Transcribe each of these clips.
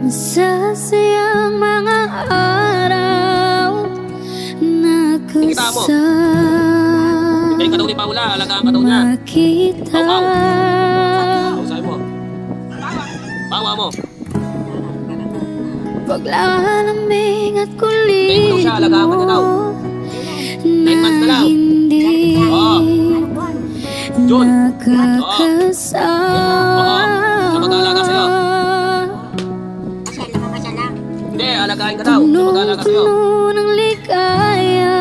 Masasayang mga araw na kusang makita. Pausahin mo. Bawa mo. Paglalamig at kulit mo na hindi nakakasama. Hindi, alagahin ka daw. Mag-alaga sa'yo. Puno ng ligaya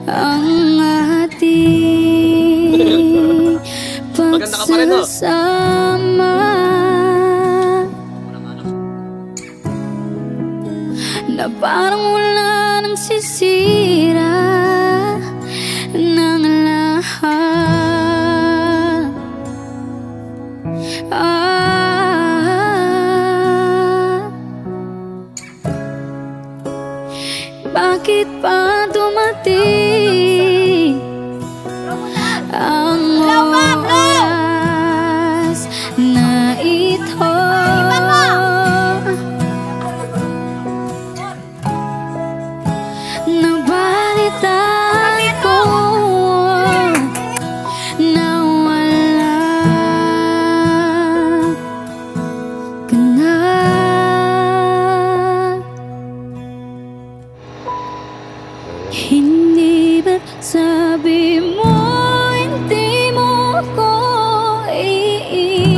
ang ating pagsasama. Na parang wala nang sisira ng lahat. Bakit pa dumating ang oras na ito? Nabalitaan ko na wala ka na. Hindi ba't sabi mo hindi mo ko iiwan?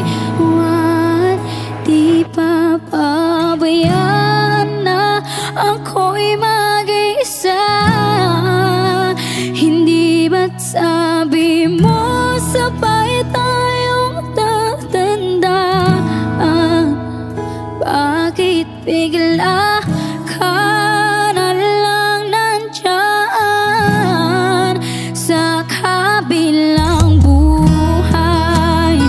Di pa pabayaan na ako'y mag-isa. Hindi ba't sabi mo sabay tayong tatandaan? Bakit bigla ka na lang nandyan sa kabilang buhay?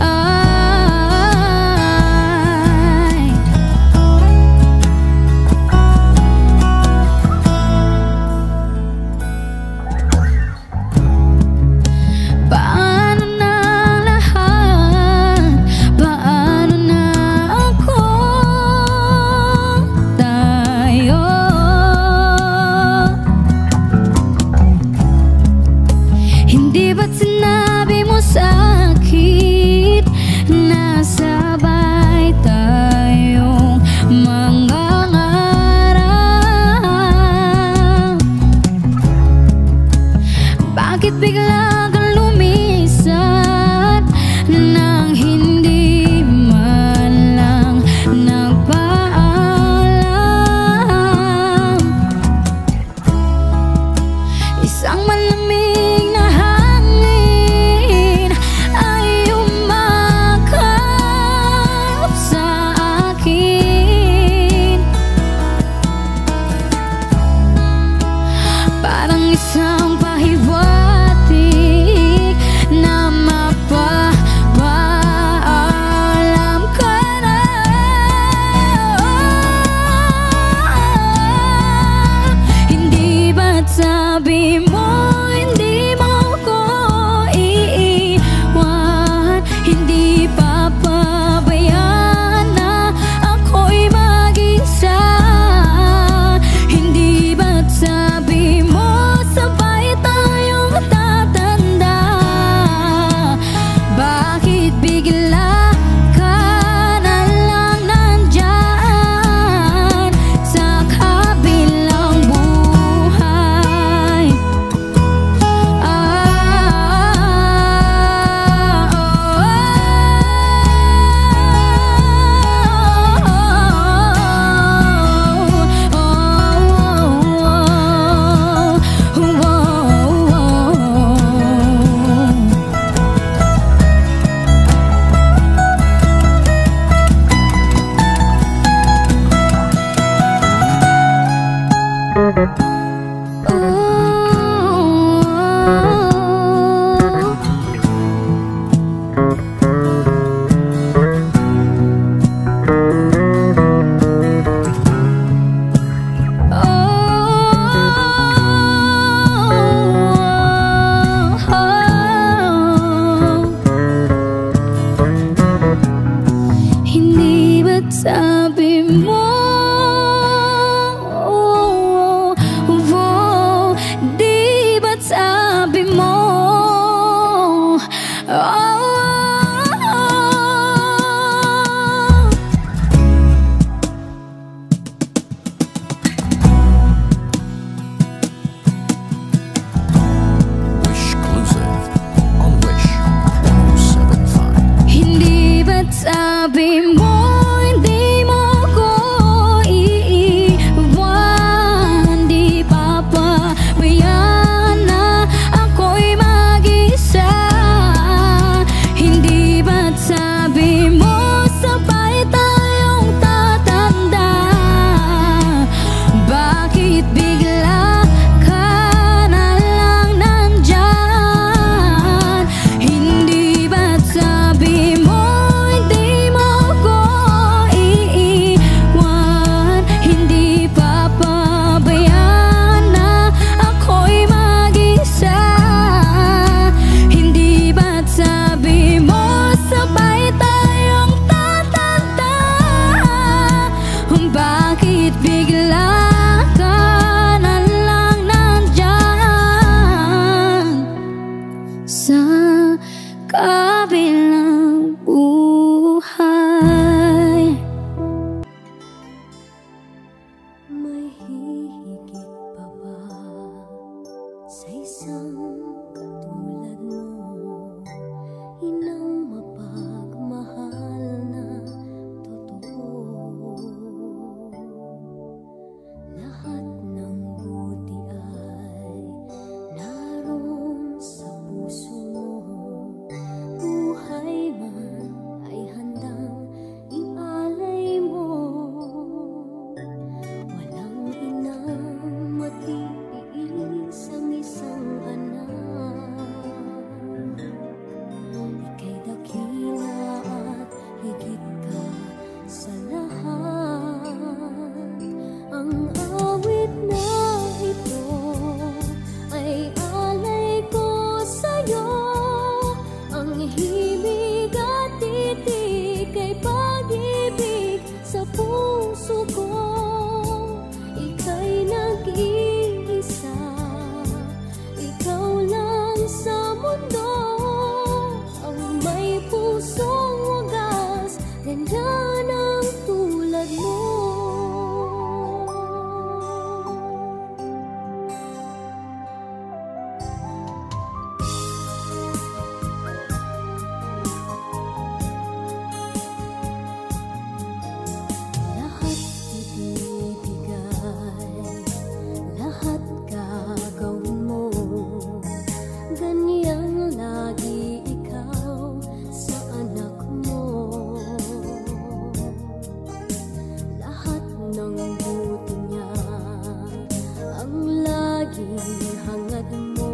Ay, paano na lahat? Paano na ako? Sabi mo, di ba't sabi mo, Wishclusive on Wish 1075. hindi ba't sabi mo, hindi mo ko iiwan, di papabayaan na ako'y mag-isa. Hindi ba't sabi mo, sabay tayong tatanda, bakit bigla ka na lang nandyan? Hindi ba't sabi mo, hindi mo ko iiwan, hindi papabayaan na ako'y mag-isa. Hindi ba't sabi mo, sabay tayong tatanda, bakit bigla ka na lang nandyan sa kabilang buhay? May hihigit pa ba sa isang katulad mo? Inang mapagmahal na totoo. Lahat ng buti ay naroon sa puso mo. Buhay man ay handang ialay mo. Walang inang matiis ang isang anak. Ika'y dakila at higit ka sa lahat. Ang awit na ito ay alay ko sa'yo. Ang himig at titik ay pag-ibig sa puso ko. Ika'y nag-iisa, ikaw lang sa mundo. Ang may pusong wagas, ganyan ang tulad mo. Lahat ibibigay, lahat gagawin mo. Ganyan lagi ikaw sa anak mo. Lahat ng buti niya ang laging hangad mo.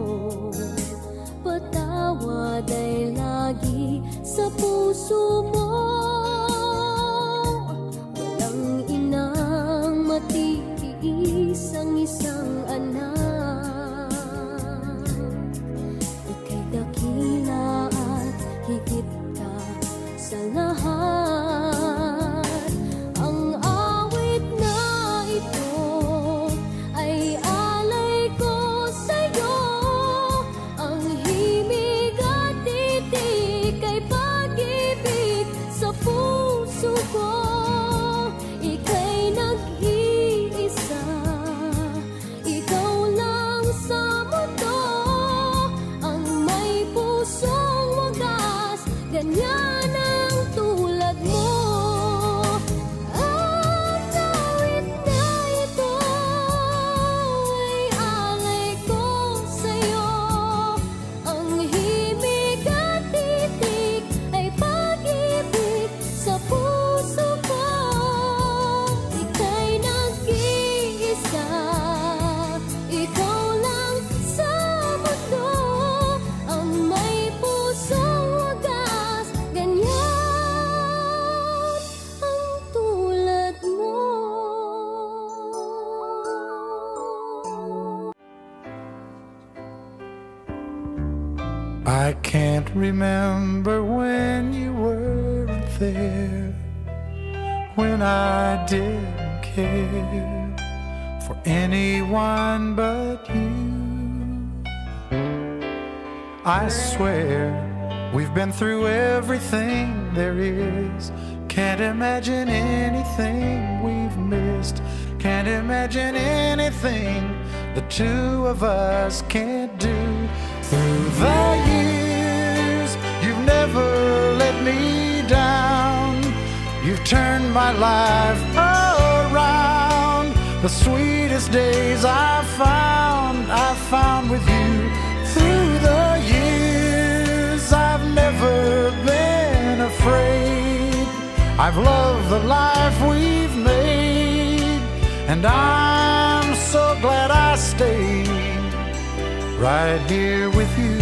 Patawad ay lagi sa puso mo. Walang inang matiis ang isang anak. Ika'y dakila at higit ka sa lahat. Ang awit na ito ay alay ko sa'yo. Ang himig at titik ay pag-ibig sa puso ko. Ika'y nag-iisa, ikaw lang sa mundo. Ang may pusong wagas, ganyan ang tulad mo. Ang awit na ito ay alay ko sa'yo. Ang himig at titik ay pag-ibig sa puso ko. Ika'y nag-iisa, ikaw lang sa mundo. Ang may pusong wagas, ganyan ang tulad mo. I can't remember when you weren't there, when I didn't care for anyone but you. I swear we've been through everything there is. Can't imagine anything we've missed. Can't imagine anything the two of us can't do. Through the years, you've never let me down. You've turned my life around. The sweetest days I found with you. Through the years, I've never been afraid. I've loved the life we've made, and I'm so glad I stayed right here with you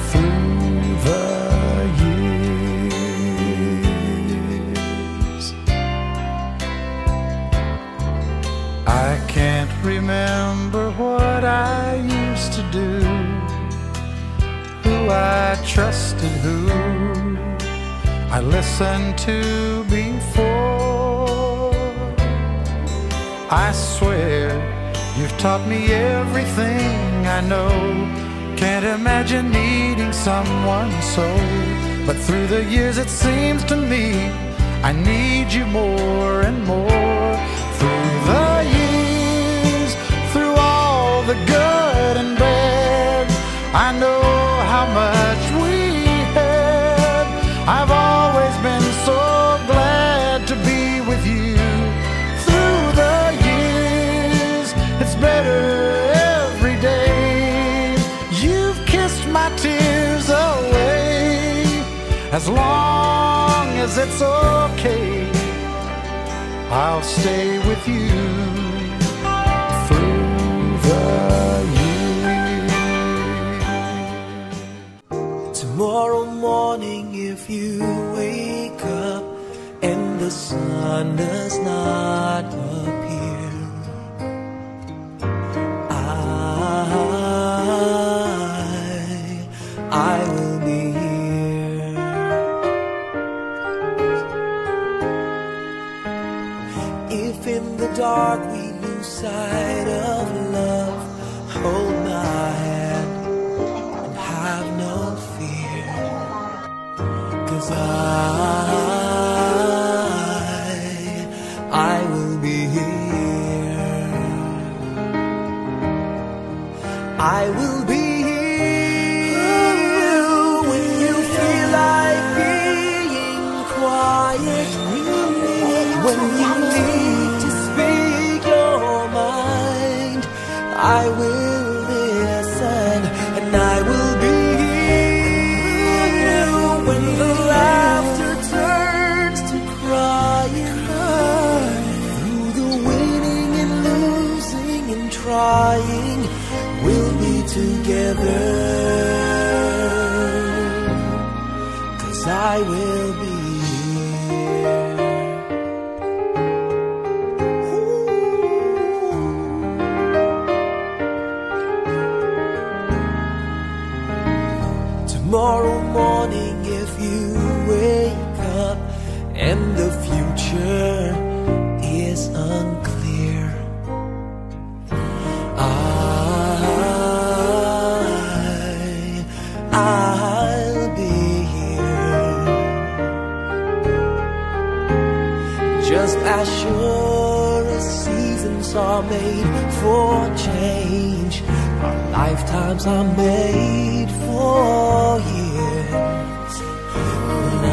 through the years. I can't remember what I used to do, who I trusted, who I listened to before. I swear you've taught me everything I know. Can't imagine needing someone so. But through the years it seems to me I need you more and more. Through the years, through all the good and bad, I know how much we had. I've always been so glad to be with you. Through the years, it's better every day. You've kissed my tears away. As long as it's okay, I'll stay with you through the years. Tomorrow morning, if you wake up and the sun does not appear, I will be here. If in the dark we lose sight of love, hold my hand and have no fear, 'cause I will be here. I will be here when you feel like being quiet, when you need to speak your mind. I will listen, and I will be here when the laughter turns to crying. Through the winning and losing and trying, we'll be together, 'cause I will be here. Tomorrow morning, if you wake up and the future is unclear, I'll be here. Just as sure as seasons are made for change, our lifetimes are made for years. When